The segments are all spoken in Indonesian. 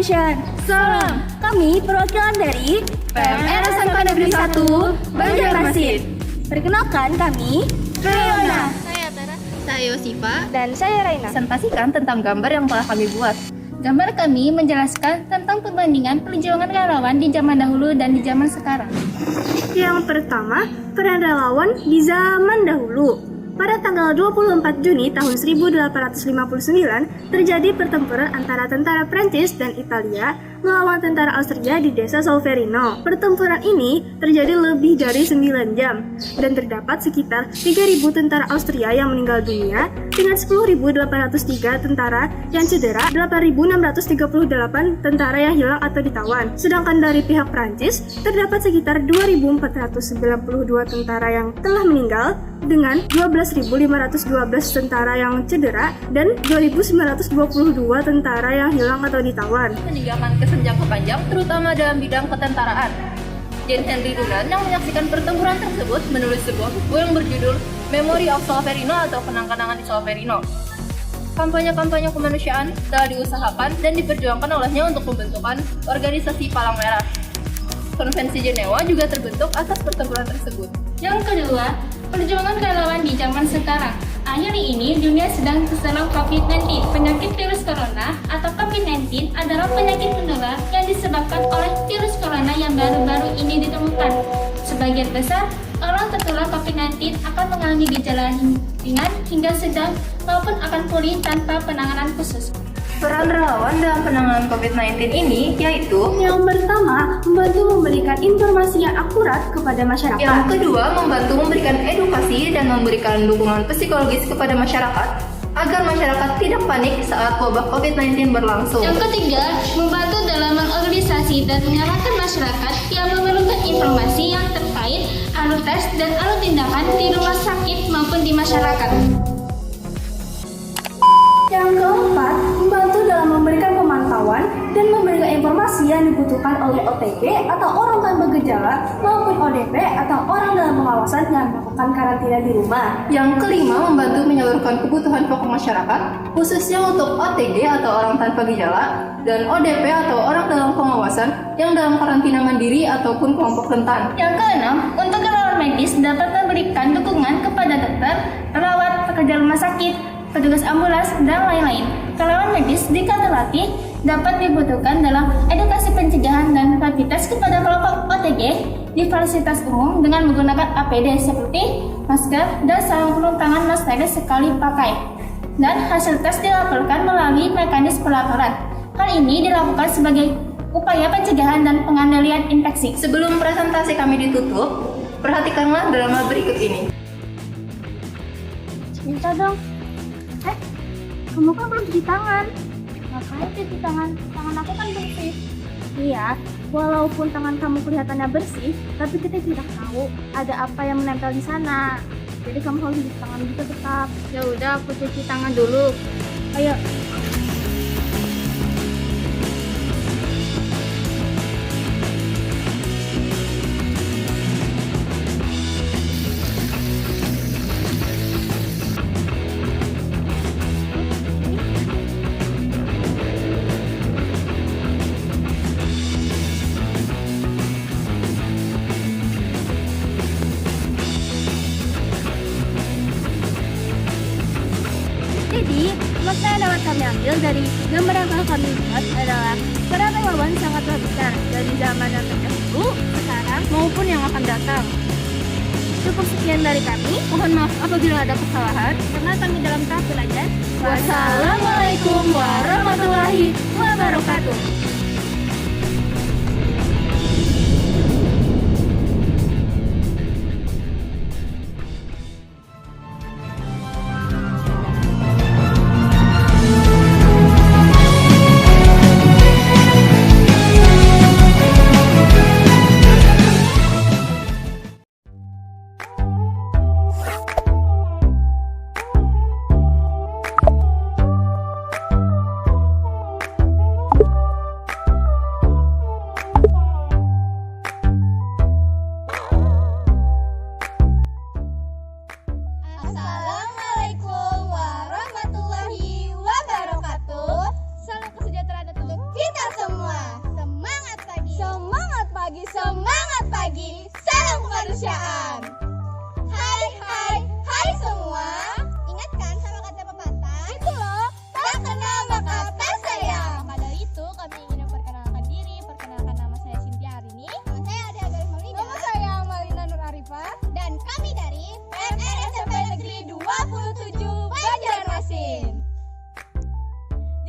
Kemanusiaan. Salam. Kami perwakilan dari PMR SMK Negeri 1 Banjarmasin. Perkenalkan kami Fiona Saya Tara. Saya Yosifa. dan saya Raina. Presentasikan tentang gambar yang telah kami buat. Gambar kami menjelaskan tentang perbandingan perjuangan relawan di zaman dahulu dan di zaman sekarang. Yang pertama, peran relawan di zaman dahulu. Pada tanggal 24 Juni tahun 1859, terjadi pertempuran antara tentara Prancis dan Italia melawan tentara Austria di desa Solferino. Pertempuran ini terjadi lebih dari 9 jam, dan terdapat sekitar 3.000 tentara Austria yang meninggal dunia, dengan 10.803 tentara yang cedera, 8.638 tentara yang hilang atau ditawan. Sedangkan dari pihak Prancis, terdapat sekitar 2.492 tentara yang telah meninggal, dengan 12.512 tentara yang cedera dan 2.922 tentara yang hilang atau ditawan. Meninggalkan kesan jangka panjang terutama dalam bidang ketentaraan. Jan Henry Dunan yang menyaksikan pertempuran tersebut menulis sebuah buku yang berjudul Memory of Solferino atau Kenang-kenangan di Solferino. Kampanye-kampanye kemanusiaan telah diusahakan dan diperjuangkan olehnya untuk pembentukan organisasi Palang Merah. Konvensi Jenewa juga terbentuk atas pertempuran tersebut. Yang kedua, perjuangan relawan di zaman sekarang. Akhir ini dunia sedang terserang COVID-19. Penyakit virus corona atau COVID-19 adalah penyakit menular yang disebabkan oleh virus corona yang baru-baru ini ditemukan. Sebagian besar orang tertular COVID-19 akan mengalami gejala ringan hingga sedang maupun akan pulih tanpa penanganan khusus. Peran relawan dalam penanganan COVID-19 ini yaitu Yang pertama, membantu memberikan informasi yang akurat kepada masyarakat. yang kedua, membantu memberikan edukasi dan memberikan dukungan psikologis kepada masyarakat agar masyarakat tidak panik saat wabah COVID-19 berlangsung. Yang ketiga, membantu dalam mengorganisasi dan mengarahkan masyarakat yang memerlukan informasi yang terkait alur tes dan alur tindakan di rumah sakit maupun di masyarakat. Yang keempat, membantu dalam memberikan pemantauan dan memberikan informasi yang dibutuhkan oleh OTG atau orang tanpa gejala maupun ODP atau orang dalam pengawasan yang melakukan karantina di rumah. Yang kelima, membantu menyalurkan kebutuhan pokok masyarakat, khususnya untuk OTG atau orang tanpa gejala, dan ODP atau orang dalam pengawasan yang dalam karantina mandiri ataupun kelompok rentan. Yang keenam, untuk relawan medis dapat memberikan dukungan kepada dokter, perawat, pekerja rumah sakit, petugas ambulans, dan lain-lain. Relawan medis jika terlatih dapat dibutuhkan dalam edukasi pencegahan dan rapid test kepada kelompok OTG di fasilitas umum dengan menggunakan APD seperti masker dan sarung pelindung tangan non steril sekali pakai. Dan hasil tes dilaporkan melalui mekanisme pelaporan. Hal ini dilakukan sebagai upaya pencegahan dan pengendalian infeksi. Sebelum presentasi kami ditutup, perhatikanlah drama berikut ini. Minta dong. Kamu kan belum cuci tangan. Ngapain cuci tangan? Tangan aku kan bersih. Iya, walaupun tangan kamu kelihatannya bersih, tapi kita tidak tahu ada apa yang menempel di sana. Jadi kamu harus cuci tangan gitu tetap. Ya udah, aku cuci tangan dulu. Ayo. Jadi, makna yang dapat kami ambil dari gambar yang telah kami buat adalah peran relawan sangatlah besar dari zaman yang terdahulu, sekarang, maupun yang akan datang. Cukup sekian dari kami. Mohon maaf apabila ada kesalahan, karena kami dalam tahap belajar. Wassalamualaikum warahmatullahi wabarakatuh.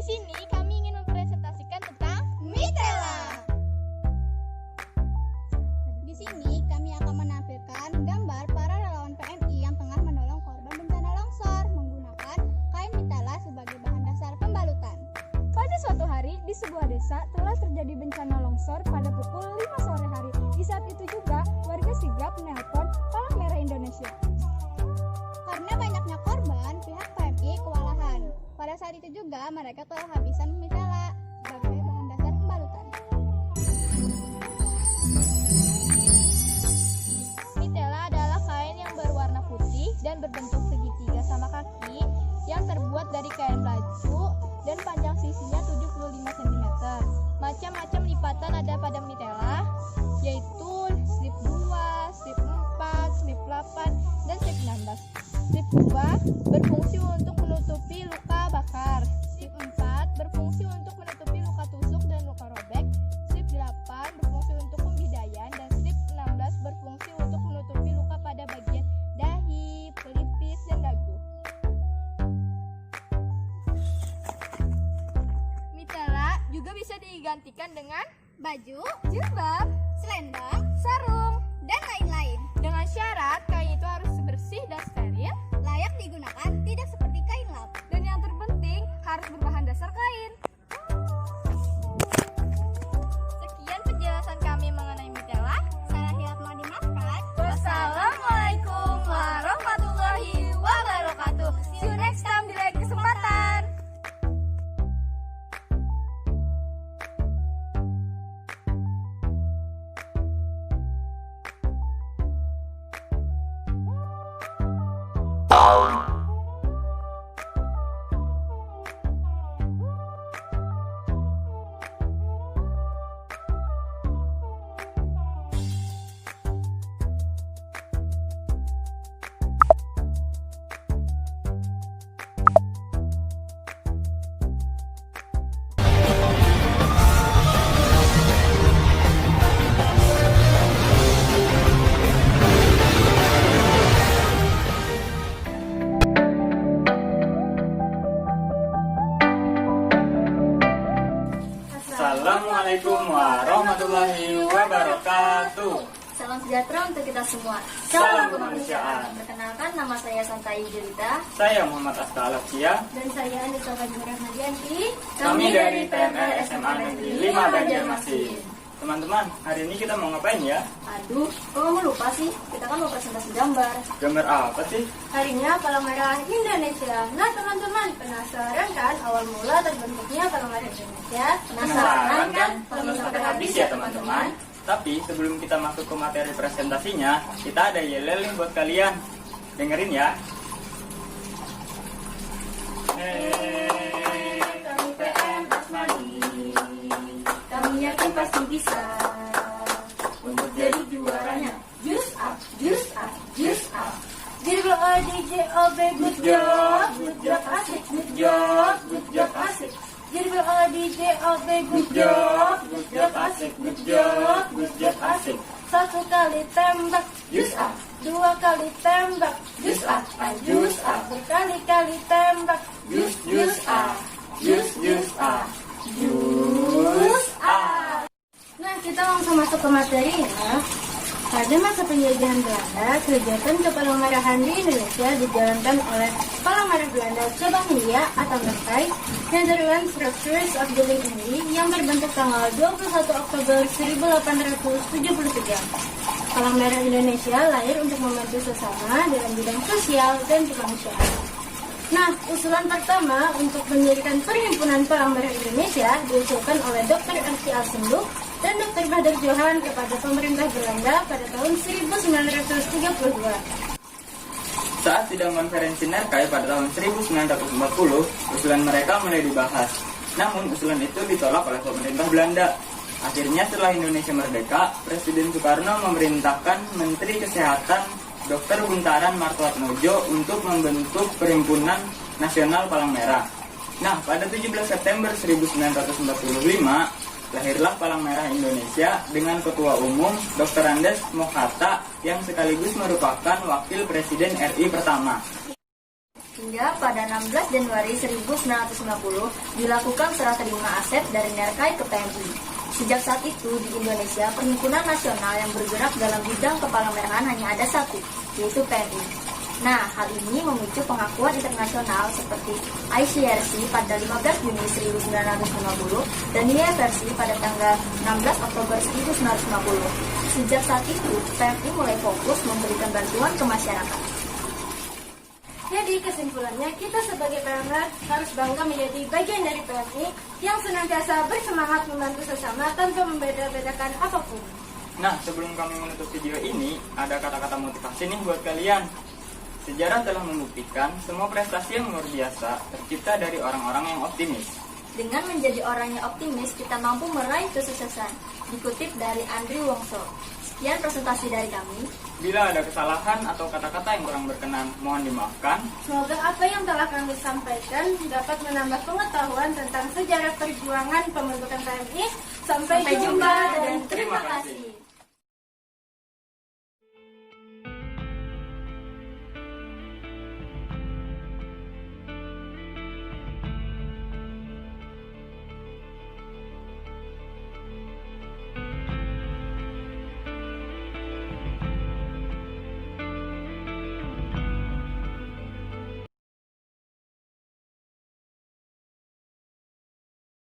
Di sini kami ingin mempresentasikan tentang Mitela. Di sini kami akan menampilkan gambar para relawan PMI yang tengah menolong korban bencana longsor menggunakan kain Mitela sebagai bahan dasar pembalutan. Pada suatu hari di sebuah desa telah terjadi bencana longsor pada pukul 5 sore hari. Di saat itu juga warga sigap menelpon Palang Merah Indonesia. Karena banyaknya korban, pihak PMI kewalahan. Pada saat itu juga mereka kehabisan Mitela sebagai bahan dasar pembalutan. Mitela adalah kain yang berwarna putih dan berbentuk segitiga sama kaki yang terbuat dari kain baju dan panjang sisinya 75 cm. Macam-macam lipatan ada pada Mitela, yaitu slip 2, slip 4, slip 8, dan slip 16. Slip 2 berfungsi untuk menutupi luka bakar. Slip 4 berfungsi untuk menutupi luka tusuk dan luka robek. Slip 8 berfungsi untuk pembidaian dan slip 16 berfungsi untuk menutupi luka pada bagian dahi, pelipis, dan dagu. Mitela juga bisa digantikan dengan baju, jilbab, selendang, sarung, dan lain-lain. Dengan syarat kain itu harus bersih dan steril, layak digunakan, tidak seperti kain lap. Dan yang terpenting harus berbahan dasar kain. Sekian penjelasan kami mengenai Mitela. Salah hilaf mohon dimaafkan. Wassalamualaikum warahmatullahi wabarakatuh. See you next time di lain kesempatan. Assalamualaikum warahmatullahi wabarakatuh. Salam sejahtera untuk kita semua. Salam kemanusiaan. Perkenalkan, nama saya Santai Jelita Saya Muhammad Asta Alafia. dan saya Anissa Fajmurah Nadianti. Kami dari PMR SMA Negeri 5 Banjarmasin. Teman-teman, hari ini kita mau ngapain ya? Aduh, kok kamu lupa sih? Kita kan mau presentasi gambar. Gambar apa sih? Harinya Palang Merah Indonesia. Nah teman-teman, penasaran kan awal mula terbentuknya Palang Merah Indonesia? Penasaran kan? Tonton sampai habis ya teman-teman. Tapi sebelum kita masuk ke materi presentasinya, kita ada yel-yel nih buat kalian. Dengerin ya. Kami PM Asmadi, kami yakin pasti bisa untuk jadi juaranya. Juice up, juice up, juice up. Dirgo ODJOB, good job, asik, good job, asik. Dirgo ODJOB, good job, asik, good job, asik. Satu kali tembak, Juice up, dua kali tembak, juice up, juice up, berkali-kali tembak, juice up, Juice up. juice up. Nah, kita langsung masuk ke materinya. Pada masa penjajahan Belanda, kegiatan kepalangmerahan di Indonesia dijalankan oleh Palang Merah Belanda Cabang India atau Merkai Netherlands Structures of the India yang berbentuk tanggal 21 Oktober 1873. Palang Merah Indonesia lahir untuk membantu sesama dalam bidang sosial dan kemanusiaan. Nah, usulan pertama untuk mendirikan Perhimpunan Palang Merah Indonesia diusulkan oleh Dr. R.C. Alsinduk dan Dr. Bader Johan kepada pemerintah Belanda pada tahun 1932. Saat sidang konferensi Nerkai pada tahun 1940, usulan mereka mulai dibahas. Namun usulan itu ditolak oleh pemerintah Belanda. Akhirnya setelah Indonesia merdeka, Presiden Soekarno memerintahkan Menteri Kesehatan Dr. Buntaran Martoatmojo untuk membentuk Perhimpunan Nasional Palang Merah. Nah, pada 17 September 1945, lahirlah Palang Merah Indonesia dengan Ketua Umum Dr. Andes Mokhata yang sekaligus merupakan Wakil Presiden RI pertama. Hingga pada 16 Januari 1950 dilakukan serah terima aset dari Nerkai ke PMI. Sejak saat itu di Indonesia, perhimpunan nasional yang bergerak dalam bidang kepala merahan hanya ada satu, yaitu PMI. Nah, hal ini memicu pengakuan internasional seperti ICRC pada 15 Juni 1950 dan IFRC pada tanggal 16 Oktober 1950. Sejak saat itu, PMI mulai fokus memberikan bantuan ke masyarakat. Jadi kesimpulannya, kita sebagai PMR harus bangga menjadi bagian dari PMI yang senantiasa bersemangat membantu sesama tanpa membeda-bedakan apapun. Nah, sebelum kami menutup video ini, ada kata-kata motivasi nih buat kalian. Sejarah telah membuktikan semua prestasi yang luar biasa tercipta dari orang-orang yang optimis. Dengan menjadi orang yang optimis, kita mampu meraih kesuksesan. Dikutip dari Andrew Wongso. Sekian presentasi dari kami. Bila ada kesalahan atau kata-kata yang kurang berkenan, mohon dimaafkan. Semoga apa yang telah kami sampaikan dapat menambah pengetahuan tentang sejarah perjuangan pembentukan PMI. Sampai jumpa dan terima kasih.